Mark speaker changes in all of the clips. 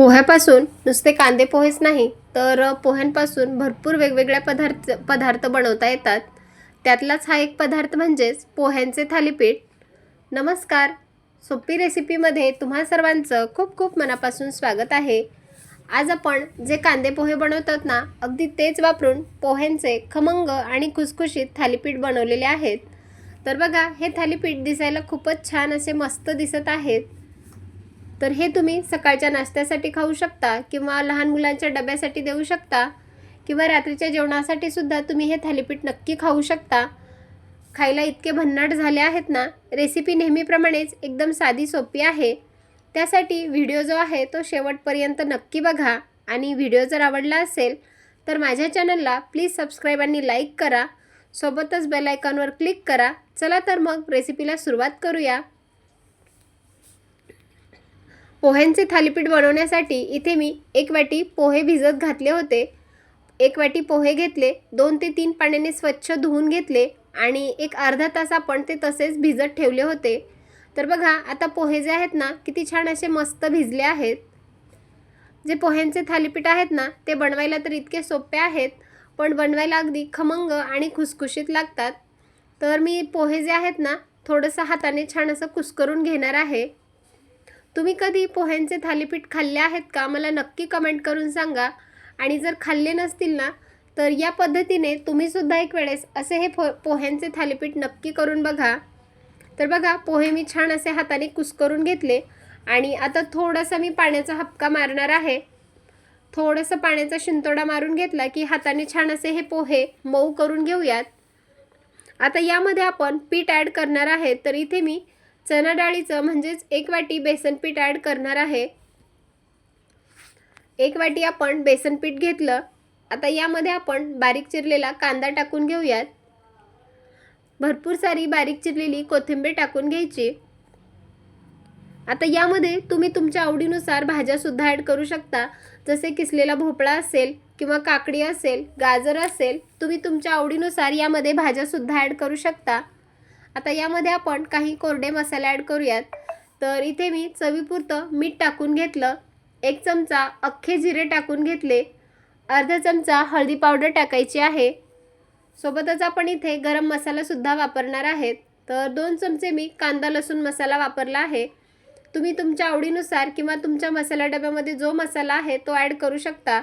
Speaker 1: पोह्यापासून नुसते कांदे पोहेच नाही तर पोह्यांपासून भरपूर वेगवेगळ्या पदार्थ बनवता येतात. त्यातलाच हा एक पदार्थ म्हणजेच पोह्यांचे थालीपीठ. नमस्कार, सोपी रेसिपीमध्ये तुम्हा सर्वांचं खूप खूप मनापासून स्वागत आहे. आज आपण जे कांदे पोहे बनवतात ना, अगदी तेच वापरून पोह्यांचे खमंग आणि खुसखुशीत थालीपीठ बनवलेले आहेत. तर बघा, हे थालीपीठ दिसायला खूपच छान असे मस्त दिसत आहेत. तर हे तुम्ही सकाळच्या नाश्त्यासाठी खाऊ शकता किंवा लहान मुलांच्या डब्यासाठी देऊ शकता किंवा रात्रीच्या जेवणासाठी सुद्धा तुम्ही हे थालीपीठ नक्की खाऊ शकता. खायला इतके भन्नाट झाले आहेत ना. रेसिपी नेहमीप्रमाणेच एकदम साधी सोपी आहे. त्यासाठी व्हिडिओ जो आहे तो शेवटपर्यंत नक्की बघा आणि व्हिडिओ जर आवडला असेल तर माझ्या चॅनलला प्लीज सबस्क्राईब आणि लाईक करा. सोबतच बेल आयकॉनवर क्लिक करा. चला तर मग रेसिपीला सुरुवात करूया. पोह्यांचे थालीपीठ बनवण्यासाठी इथे मी 1 वाटी पोहे भिजत घातले होते. 1 वाटी पोहे घेतले, 2 ते 3 पाण्याने स्वच्छ धुवून घेतले आणि एक अर्धा तास आपण ते तसेच भिजत ठेवले होते. तर बघा, आता पोहे जे आहेत ना, किती छान असे मस्त भिजले आहेत. जे पोह्यांचे थालीपीठ आहेत ना, ते बनवायला तर इतके सोपे आहेत, पण बनवायला अगदी खमंग आणि खुसखुशीत लागतात. तर मी पोहे जे आहेत ना, थोडंसं हाताने छान असं कुस्करून घेणार आहे. तुम्ही कधी पोह्यांचे थालीपीठ खाल्ले आहेत का? मला नक्की कमेंट करून सांगा. आणि जर खाल्ले नसतील ना, तर या पद्धतीने तुम्हीसुद्धा एक वेळेस असे हे पोह्यांचे थालीपीठ नक्की करून बघा. तर बघा, पोहे मी छान असे हाताने कुस्करून घेतले आणि आता थोडासा मी पाण्याचा हबका मारणार आहे. थोडंसं पाण्याचा शिंतोडा मारून घेतला की हाताने छान असे हे पोहे मऊ करून घेऊयात. आता यामध्ये आपण पीठ ॲड करणार आहे. तर इथे मी चणा डाळीचं म्हणजेच 1 वाटी बेसन पीठ ॲड करणार आहे. 1 वाटी आपण बेसन पीठ घेतलं. आता यामध्ये आपण बारीक चिरलेला कांदा टाकून घेऊयात. भरपूर सारी बारीक चिरलेली कोथिंबीर टाकून घ्यायची. आता यामध्ये तुम्ही तुमच्या आवडीनुसार भाज्यासुद्धा ॲड करू शकता. जसे किसलेला भोपळा असेल किंवा काकडी असेल, गाजर असेल, तुम्ही तुमच्या आवडीनुसार यामध्ये भाज्यासुद्धा ॲड करू शकता. आता यामध्ये आपण काही कोरडे मसाले ॲड करूयात. तर इथे मी चवीपुरतं मीठ टाकून घेतलं. 1 चमचा अख्खे जिरे टाकून घेतले. अर्धा चमचा हळदी पावडर टाकायची आहे. सोबतच आपण इथे गरम मसालासुद्धा वापरणार आहेत. तर 2 चमचे मी कांदा लसूण मसाला वापरला आहे. तुम्ही तुमच्या आवडीनुसार किंवा तुमच्या मसाला डब्यामध्ये जो मसाला आहे तो ॲड करू शकता.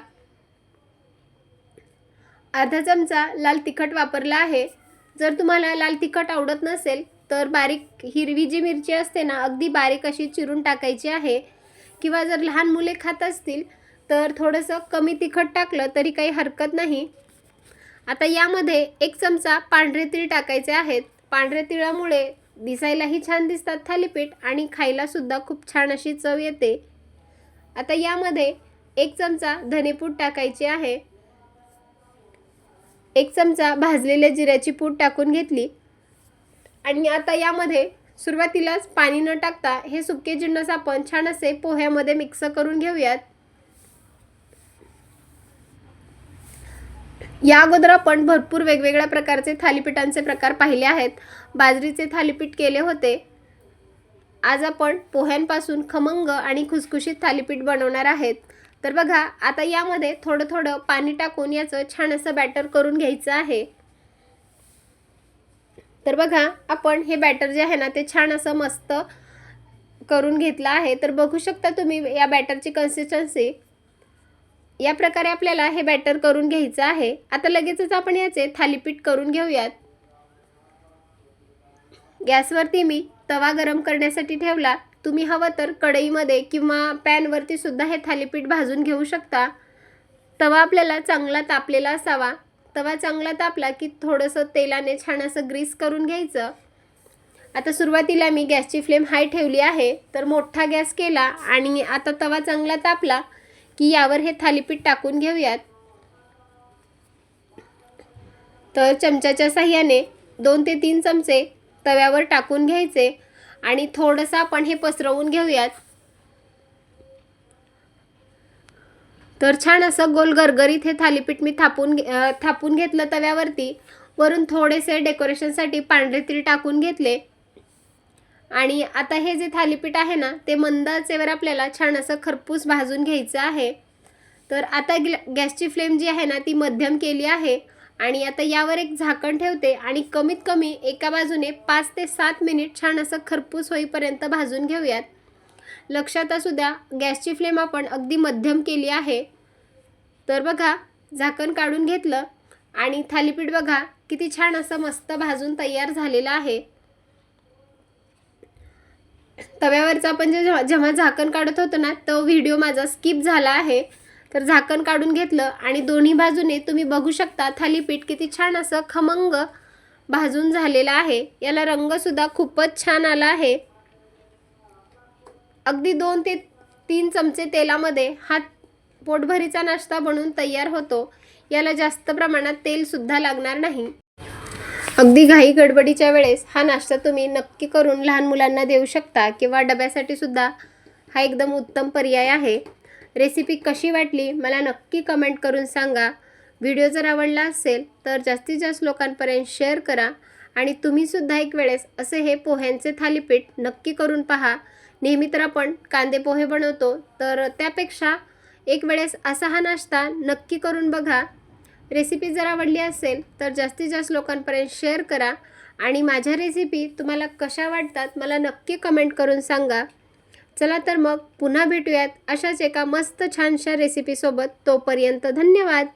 Speaker 1: अर्धा चमचा लाल तिखट वापरला आहे. जर तुम्हाला लाल तिखट आवडत नसेल तर बारीक हिरवी जी मिरची असते ना, अगदी बारीक अशी चिरून टाकायची आहे. किंवा जर लहान मुले खात असतील तर थोडंसं कमी तिखट टाकलं तरी काही हरकत नाही. आता यामध्ये 1 चमचा पांढरे तीळ टाकायचे आहेत. पांढऱ्या तिळामुळे दिसायलाही छान दिसतात थालीपीठ आणि खायलासुद्धा खूप छान अशी चव येते. आता यामध्ये 1 चमचा धनेपूड टाकायची आहे. 1 चमचा भाजलेल्या जिऱ्याची पूड टाकून घेतली. आणि आता यामध्ये सुरुवातीलाच पाणी न टाकता हे सुके जिन्नस आपण छान असे पोह्यामध्ये मिक्स करून घेऊयात. या अगोदर आपण भरपूर वेगवेगळ्या प्रकारचे थालीपीठांचे प्रकार पाहिले आहेत. बाजरीचे थालीपीठ केले होते. आज आपण पोह्यांपासून खमंग आणि खुसखुशीत थालीपीठ बनवणार आहेत. तर बघा, आता यामध्ये थोडं थोडं पाणी टाकून याचं छान असं बॅटर करून घ्यायचं आहे. तर बघा, आपण हे बॅटर जे आहे ना, ते छान असं मस्त करून घेतलं आहे. तर बघू शकता तुम्ही या बॅटरची कन्सिस्टन्सी. या प्रकारे आपल्याला हे बॅटर करून घ्यायचं आहे. आता लगेचच आपण याचे थालीपीठ करून घेऊयात. गॅसवरती मी तवा गरम करण्यासाठी ठेवला. तुम्ही हवं तर कढईमध्ये किंवा पॅनवरती सुद्धा हे थालीपीठ भाजून घेऊ शकता. तवा आपल्याला चांगला तापलेला असावा. तवा चांगला तापला की थोडंसं तेलाने छान असं ग्रीस करून घ्यायचं. आता सुरुवातीला मी गॅसची फ्लेम हाय ठेवली आहे. तर मोठा गॅस केला आणि आता तवा चांगला तापला की यावर हे थालीपीठ टाकून घेऊयात. तर चमच्याच्या साहाय्याने 2 ते 3 चमचे तव्यावर टाकून घ्यायचे आणि थोडंसं आपण हे पसरवून घेऊयात. तर छान असं गोल गरगरीत हे थालीपीठ मी थापून घेतलं तव्यावरती. वरून थोडेसे डेकोरेशनसाठी पांढरे तीळ टाकून घेतले. आणि आता हे जे थालीपीठ आहे ना ते मंद आचेवर आपल्याला छान असं खरपूस भाजून घ्यायचं आहे. तर आता गॅसची फ्लेम जी आहे ना ती मध्यम केली आहे आणि आता यावर एक झाकण ठेवते आणि कमीत कमी एका बाजूने 5 ते 7 मिनिट छान असं खरपूस होईपर्यंत भाजून घेऊयात. लक्षात असू द्या गॅसची फ्लेम आपण अगदी मध्यम केली आहे. तर बघा झाकण काढून घेतलं आणि थालीपीठ बघा किती छान असं मस्त भाजून तयार झालेलं आहे. तव्यावरचं आपण जेव्हा झाकण काढत होतो ना तो व्हिडिओ माझा स्किप झाला आहे. तर झाकण काढून घेतलं आणि दोन्ही बाजूने तुम्ही बघू शकता थालीपीठ किती छान असं खमंग भाजून झालेलं आहे. याला रंगसुद्धा खूपच छान आला आहे. अगदी 2 ते 3 चमचे तेलामध्ये हा पोटभरीचा नाश्ता बनून तयार होतो. याला जास्त प्रमाणात तेलसुद्धा लागणार नाही. अगदी घाई गडबडीच्या वेळेस हा नाश्ता तुम्ही नक्की करून लहान मुलांना देऊ शकता किंवा डब्यासाठी सुद्धा हा एकदम उत्तम पर्याय आहे. रेसिपी कशी वाटली मला नक्की कमेंट करून सांगा. व्हिडिओ जर आवडला असेल तर जास्तीत जास्त लोकांपर्यंत शेअर करा आणि तुम्हीसुद्धा एक वेळेस असे हे पोह्यांचे थालीपीठ नक्की करून पहा. नेहमी तर आपण कांदे पोहे बनवतो तर त्यापेक्षा एक वेळेस असा हा नाश्ता नक्की करून बघा. रेसिपी जर आवडली असेल तर जास्तीत जास्त लोकांपर्यंत शेअर करा आणि माझ्या रेसिपी तुम्हाला कशा वाटतात मला नक्की कमेंट करून सांगा. चला तर मग पुन्हा भेटूयात अशाच एका मस्त छानशा रेसिपीसोबत. तोपर्यंत धन्यवाद.